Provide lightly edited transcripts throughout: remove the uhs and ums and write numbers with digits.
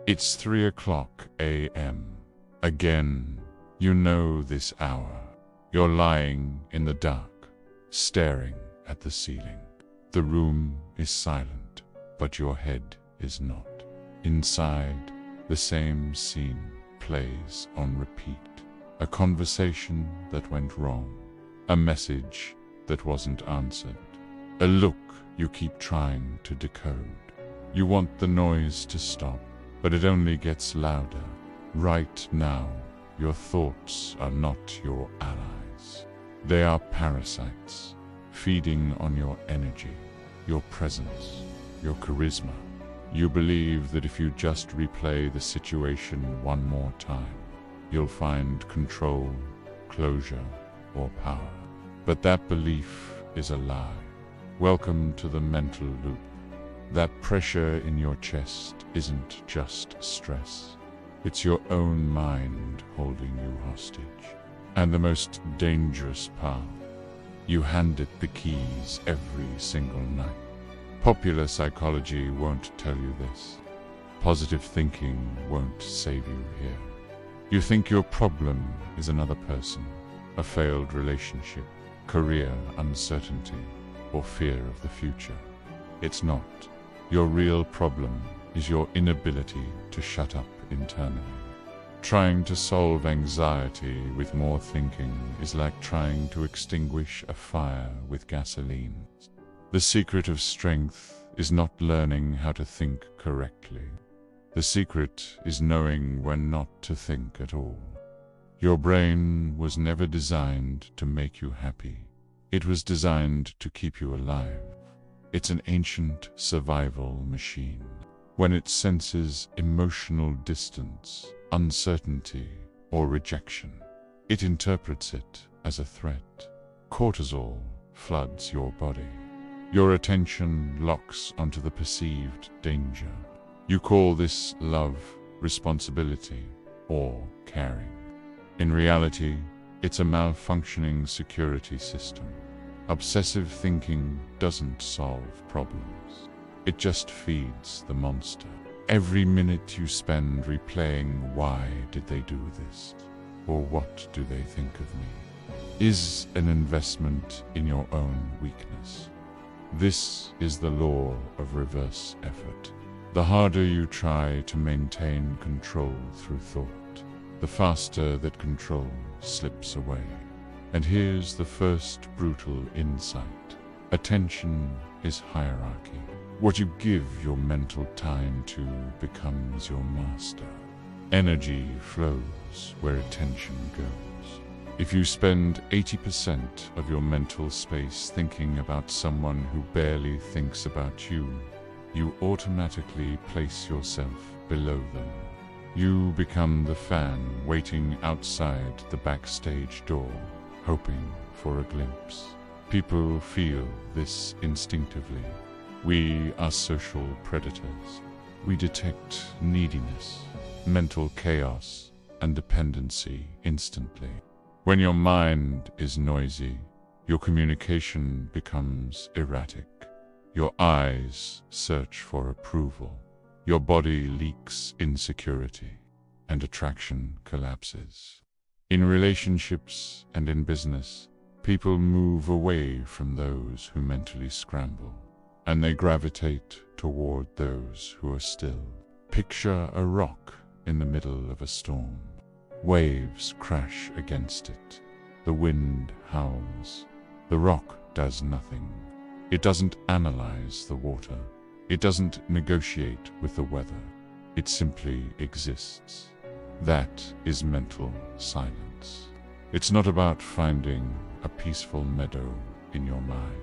It's 3 a.m. Again, you know this hour. You're lying in the dark, staring at the ceiling. The room is silent, but your head is not. Inside, the same scene plays on repeat. A conversation that went wrong. A message that wasn't answered. A look you keep trying to decode. You want the noise to stop, but it only gets louder. Right now, your thoughts are not your allies. They are parasites, feeding on your energy, your presence, your charisma. You believe that if you just replay the situation one more time, you'll find control, closure, or power. But that belief is a lie. Welcome to the mental loop. That pressure in your chest isn't just stress. It's your own mind holding you hostage. And the most dangerous part, you hand it the keys every single night. Popular psychology won't tell you this. Positive thinking won't save you here. You think your problem is another person, a failed relationship, career uncertainty, or fear of the future. It's not. Your real problem is your inability to shut up internally. Trying to solve anxiety with more thinking is like trying to extinguish a fire with gasoline. The secret of strength is not learning how to think correctly. The secret is knowing when not to think at all. Your brain was never designed to make you happy. It was designed to keep you alive. It's an ancient survival machine. When it senses emotional distance, uncertainty, or rejection, it interprets it as a threat. Cortisol floods your body. Your attention locks onto the perceived danger. You call this love, responsibility, or caring. In reality, it's a malfunctioning security system. Obsessive thinking doesn't solve problems. It just feeds the monster. Every minute you spend replaying why did they do this, or what do they think of me, is an investment in your own weakness. This is the law of reverse effort. The harder you try to maintain control through thought, the faster that control slips away. And here's the first brutal insight. Attention is hierarchy. What you give your mental time to becomes your master. Energy flows where attention goes. If you spend 80% of your mental space thinking about someone who barely thinks about you, you automatically place yourself below them. You become the fan waiting outside the backstage door, hoping for a glimpse. People feel this instinctively. We are social predators. We detect neediness, mental chaos, and dependency instantly. When your mind is noisy, your communication becomes erratic. Your eyes search for approval. Your body leaks insecurity, and attraction collapses. In relationships and in business, people move away from those who mentally scramble, and they gravitate toward those who are still. Picture a rock in the middle of a storm. Waves crash against it. The wind howls. The rock does nothing. It doesn't analyze the water. It doesn't negotiate with the weather. It simply exists. That is mental silence. It's not about finding a peaceful meadow in your mind.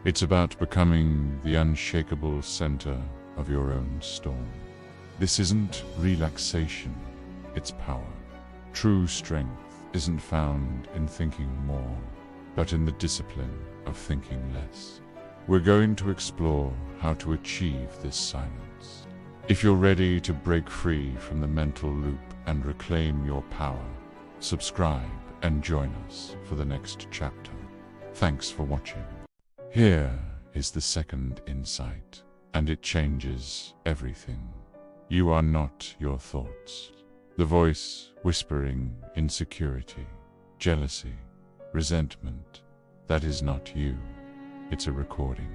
It's about becoming the unshakable center of your own storm. This isn't relaxation, it's power. True strength isn't found in thinking more, but in the discipline of thinking less. We're going to explore how to achieve this silence. If you're ready to break free from the mental loop and reclaim your power, subscribe and join us for the next chapter. Thanks for watching. Here is the second insight, and it changes everything. You are not your thoughts. The voice whispering insecurity, jealousy, resentment, that is not you. It's a recording,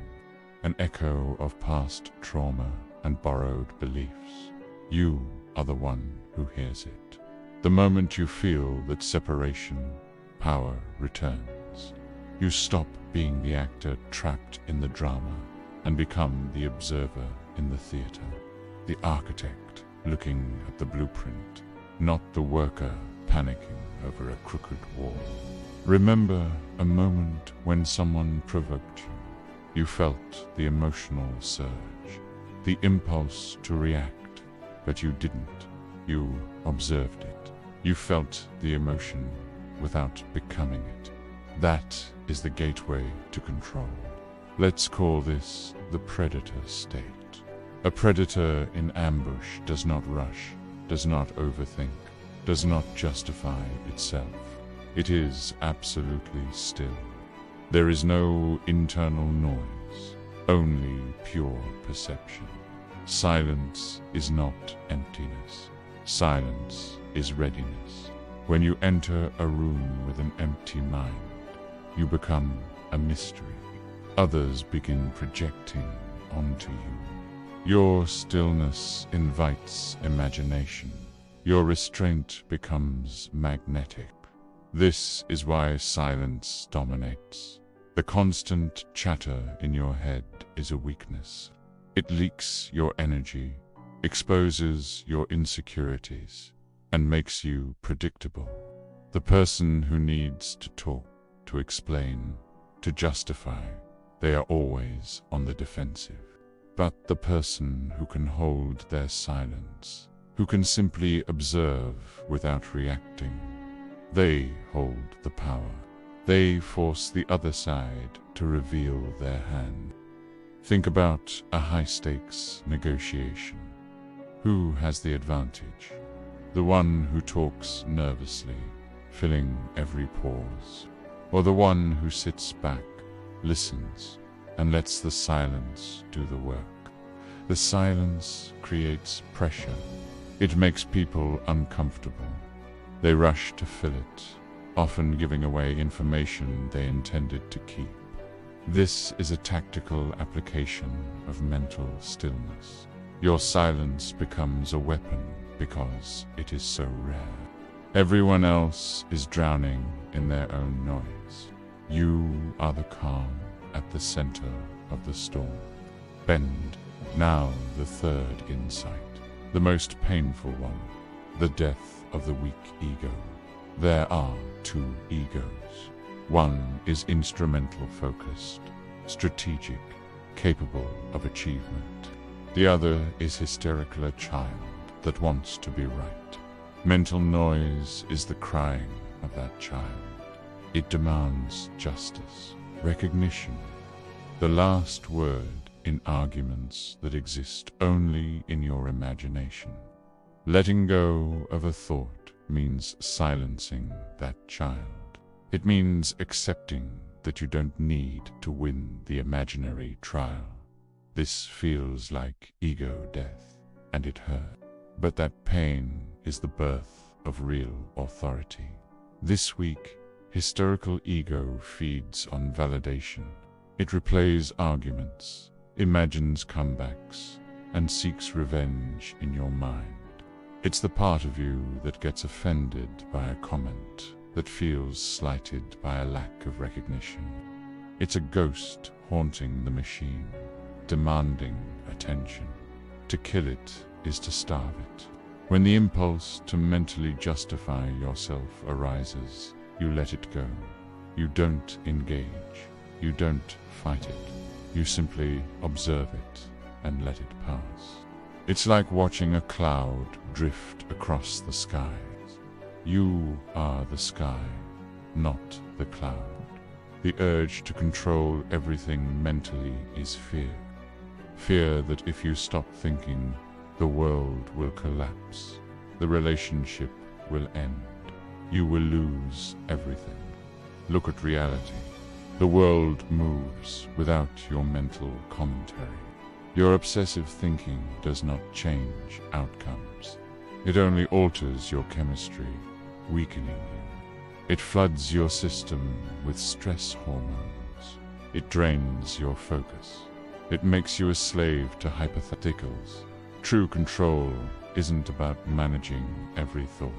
an echo of past trauma and borrowed beliefs. You are the one who hears it. The moment you feel that separation, power returns. You stop being the actor trapped in the drama and become the observer in the theater, the architect looking at the blueprint, not the worker panicking over a crooked wall. Remember a moment when someone provoked you. You felt the emotional surge, the impulse to react, but you didn't. You observed it. You felt the emotion without becoming it. That is the gateway to control. Let's call this the predator state. A predator in ambush does not rush, does not overthink, does not justify itself. It is absolutely still. There is no internal noise, only pure perception. Silence is not emptiness. Silence is readiness. When you enter a room with an empty mind, you become a mystery. Others begin projecting onto you. Your stillness invites imagination. Your restraint becomes magnetic. This is why silence dominates. The constant chatter in your head is a weakness. It leaks your energy, exposes your insecurities, and makes you predictable. The person who needs to talk, to explain, to justify, they are always on the defensive. But the person who can hold their silence, who can simply observe without reacting, they hold the power. They force the other side to reveal their hand. Think about a high-stakes negotiation. Who has the advantage? The one who talks nervously, filling every pause, or the one who sits back, listens, and lets the silence do the work? The silence creates pressure. It makes people uncomfortable. They rush to fill it, often giving away information they intended to keep. This is a tactical application of mental stillness. Your silence becomes a weapon because it is so rare. Everyone else is drowning in their own noise. You are the calm at the center of the storm. Bend. Now the third insight, the most painful one, the death of the weak ego. There are two egos. One is instrumental focused, strategic, capable of achievement. The other is hysterical, a child that wants to be right. Mental noise is the crying of that child. It demands justice, recognition, the last word in arguments that exist only in your imagination. Letting go of a thought means silencing that child. It means accepting that you don't need to win the imaginary trial. This feels like ego death, and it hurts. But that pain is the birth of real authority. This week, hysterical ego feeds on validation. It replays arguments, imagines comebacks, and seeks revenge in your mind. It's the part of you that gets offended by a comment, that feels slighted by a lack of recognition. It's a ghost haunting the machine, demanding attention. To kill it is to starve it. When the impulse to mentally justify yourself arises, you let it go. You don't engage. You don't fight it. You simply observe it and let it pass. It's like watching a cloud drift across the skies. You are the sky, not the cloud. The urge to control everything mentally is fear. Fear that if you stop thinking, the world will collapse. The relationship will end. You will lose everything. Look at reality. The world moves without your mental commentary. Your obsessive thinking does not change outcomes. It only alters your chemistry, weakening you. It floods your system with stress hormones. It drains your focus. It makes you a slave to hypotheticals. True control isn't about managing every thought.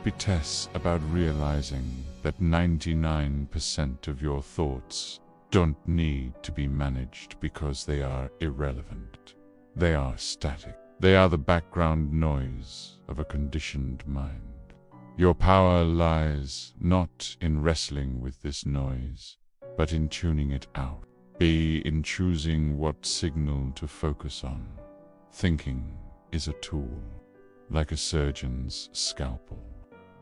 It's about realizing that 99% of your thoughts don't need to be managed because they are irrelevant. They are static. They are the background noise of a conditioned mind. Your power lies not in wrestling with this noise, but in tuning it out. Be in choosing what signal to focus on. Thinking is a tool, like a surgeon's scalpel.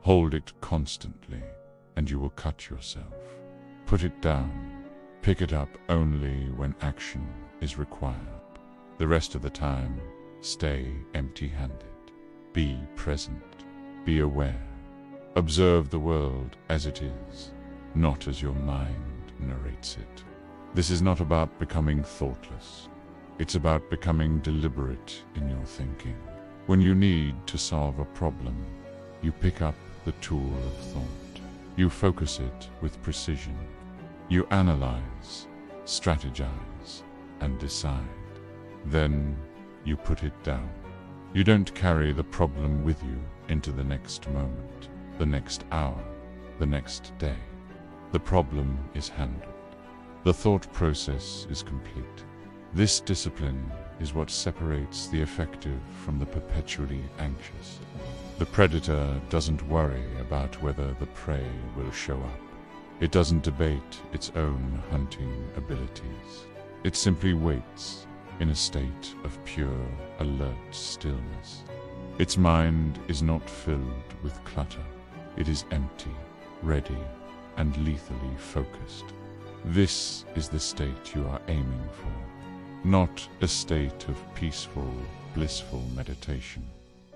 Hold it constantly, and you will cut yourself. Put it down. Pick it up only when action is required. The rest of the time, stay empty-handed. Be present. Be aware. Observe the world as it is, not as your mind narrates it. This is not about becoming thoughtless. It's about becoming deliberate in your thinking. When you need to solve a problem, you pick up the tool of thought. You focus it with precision. You analyze, strategize, and decide. Then you put it down. You don't carry the problem with you into the next moment, the next hour, the next day. The problem is handled. The thought process is complete. This discipline is what separates the effective from the perpetually anxious. The predator doesn't worry about whether the prey will show up. It doesn't debate its own hunting abilities. It simply waits in a state of pure, alert stillness. Its mind is not filled with clutter. It is empty, ready, and lethally focused. This is the state you are aiming for. Not a state of peaceful, blissful meditation,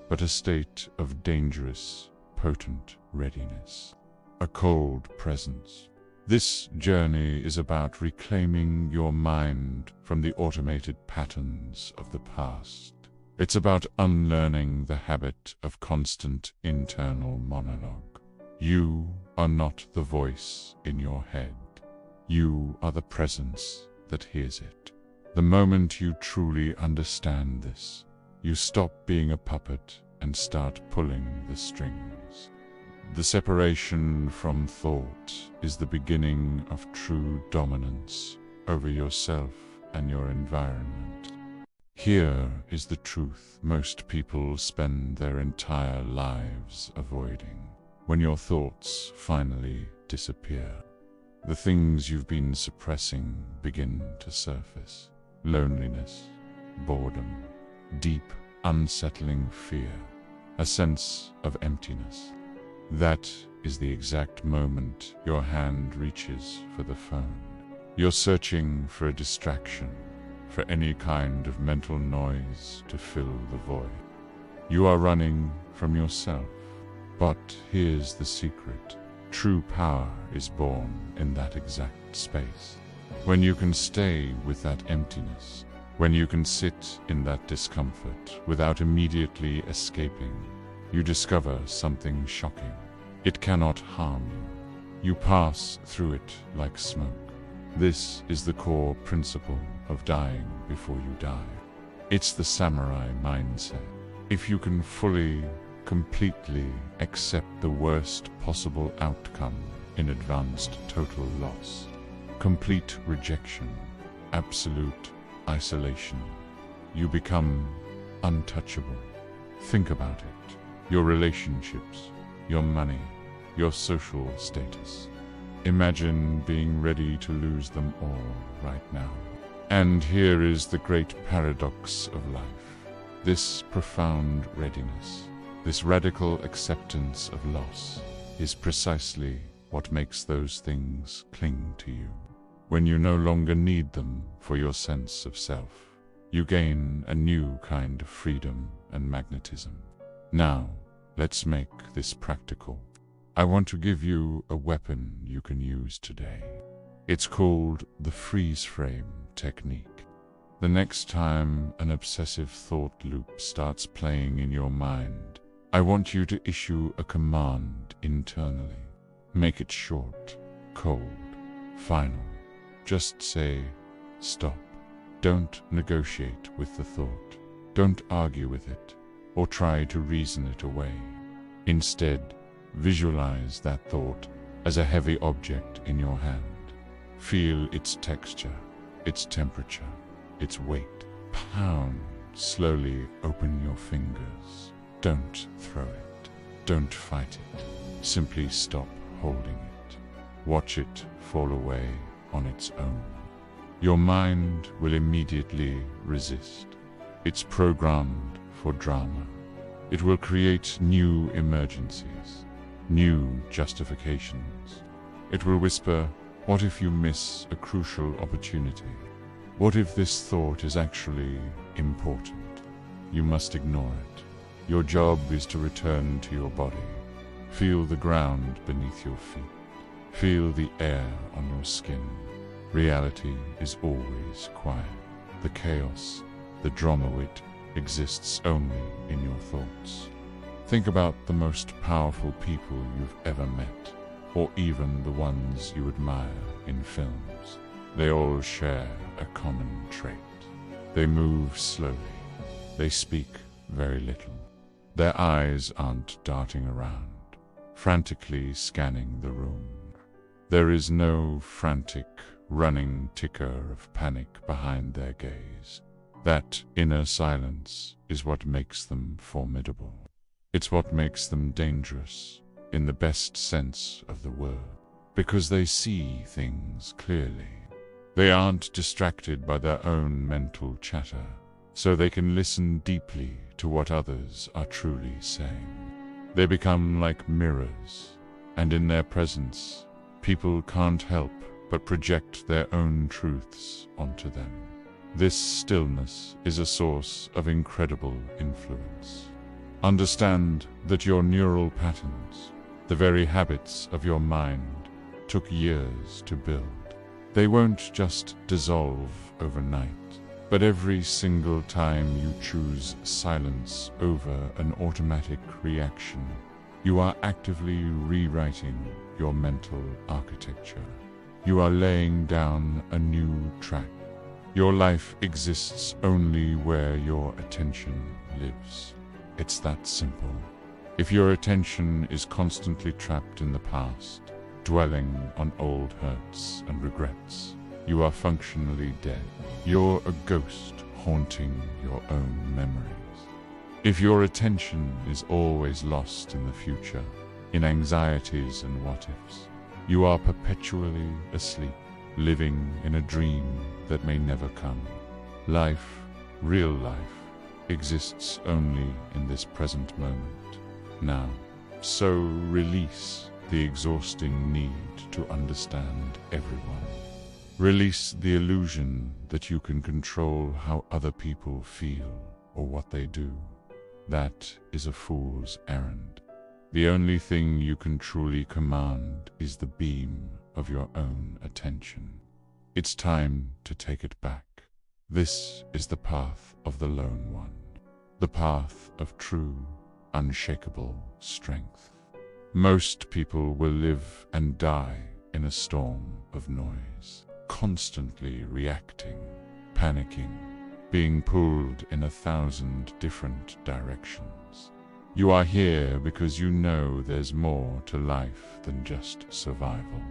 but a state of dangerous, potent readiness. A cold presence. This journey is about reclaiming your mind from the automated patterns of the past. It's about unlearning the habit of constant internal monologue. You are not the voice in your head. You are the presence that hears it. The moment you truly understand this, you stop being a puppet and start pulling the strings. The separation from thought is the beginning of true dominance over yourself and your environment. Here is the truth most people spend their entire lives avoiding. When your thoughts finally disappear, the things you've been suppressing begin to surface. Loneliness, boredom, deep, unsettling fear, a sense of emptiness. That is the exact moment your hand reaches for the phone. You're searching for a distraction, for any kind of mental noise to fill the void. You are running from yourself. But here's the secret. True power is born in that exact space. When you can stay with that emptiness, when you can sit in that discomfort without immediately escaping, you discover something shocking. It cannot harm you. You pass through it like smoke. This is the core principle of dying before you die. It's the samurai mindset. If you can fully, completely accept the worst possible outcome in advanced total loss, complete rejection, absolute isolation, you become untouchable. Think about it. Your relationships, your money, your social status. Imagine being ready to lose them all right now. And here is the great paradox of life. This profound readiness, this radical acceptance of loss, is precisely what makes those things cling to you. When you no longer need them for your sense of self, you gain a new kind of freedom and magnetism. Now, let's make this practical. I want to give you a weapon you can use today. It's called the freeze frame technique. The next time an obsessive thought loop starts playing in your mind, I want you to issue a command internally. Make it short, cold, final. Just say, stop. Don't negotiate with the thought. Don't argue with it, or try to reason it away. Instead, visualize that thought as a heavy object in your hand. Feel its texture, its temperature, its weight. Pound. Slowly open your fingers. Don't throw it. Don't fight it. Simply stop holding it. Watch it fall away on its own. Your mind will immediately resist. It's programmed for drama. It will create new emergencies, new justifications. It will whisper, what if you miss a crucial opportunity? What if this thought is actually important? You must ignore it. Your job is to return to your body. Feel the ground beneath your feet. Feel the air on your skin. Reality is always quiet. The chaos, the drama wit, exists only in your thoughts. Think about the most powerful people you've ever met, or even the ones you admire in films. They all share a common trait. They move slowly. They speak very little. Their eyes aren't darting around, frantically scanning the room. There is no frantic, running ticker of panic behind their gaze. That inner silence is what makes them formidable. It's what makes them dangerous, in the best sense of the word, because they see things clearly. They aren't distracted by their own mental chatter, so they can listen deeply to what others are truly saying. They become like mirrors, and in their presence, people can't help but project their own truths onto them. This stillness is a source of incredible influence. Understand that your neural patterns, the very habits of your mind, took years to build. They won't just dissolve overnight, but every single time you choose silence over an automatic reaction, you are actively rewriting your mental architecture. You are laying down a new track. Your life exists only where your attention lives. It's that simple. If your attention is constantly trapped in the past, dwelling on old hurts and regrets, you are functionally dead. You're a ghost haunting your own memories. If your attention is always lost in the future, in anxieties and what-ifs, you are perpetually asleep, living in a dream that may never come. Life, real life, exists only in this present moment, now. So release the exhausting need to understand everyone. Release the illusion that you can control how other people feel or what they do. That is a fool's errand. The only thing you can truly command is the beam of your own attention. It's time to take it back. This is the path of the lone one, the path of true, unshakable strength. Most people will live and die in a storm of noise, constantly reacting, panicking, being pulled in 1,000 different directions. You are here because you know there's more to life than just survival.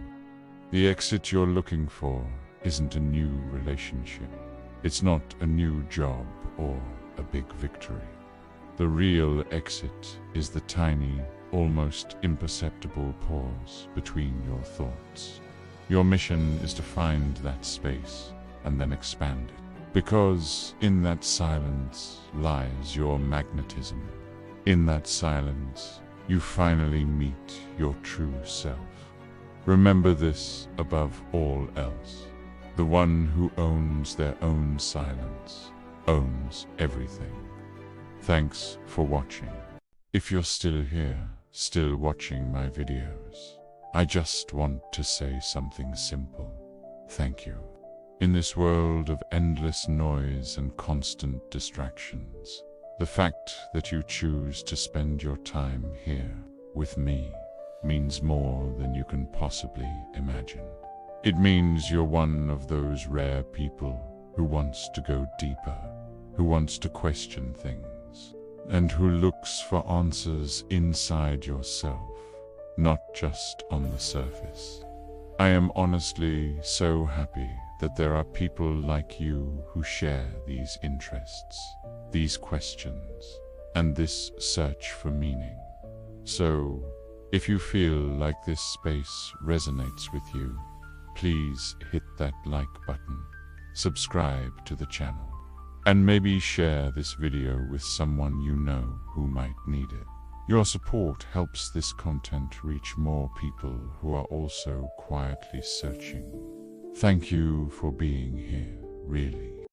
The exit you're looking for isn't a new relationship. It's not a new job or a big victory. The real exit is the tiny, almost imperceptible pause between your thoughts. Your mission is to find that space and then expand it, because in that silence lies your magnetism. In that silence, you finally meet your true self. Remember this above all else. The one who owns their own silence owns everything. Thanks for watching. If you're still here, still watching my videos, I just want to say something simple. Thank you. In this world of endless noise and constant distractions, the fact that you choose to spend your time here with me means more than you can possibly imagine. It means you're one of those rare people who wants to go deeper, who wants to question things, and who looks for answers inside yourself, not just on the surface. I am honestly so happy that there are people like you who share these interests, these questions, and this search for meaning. So, if you feel like this space resonates with you, please hit that like button, subscribe to the channel, and maybe share this video with someone you know who might need it. Your support helps this content reach more people who are also quietly searching. Thank you for being here, really.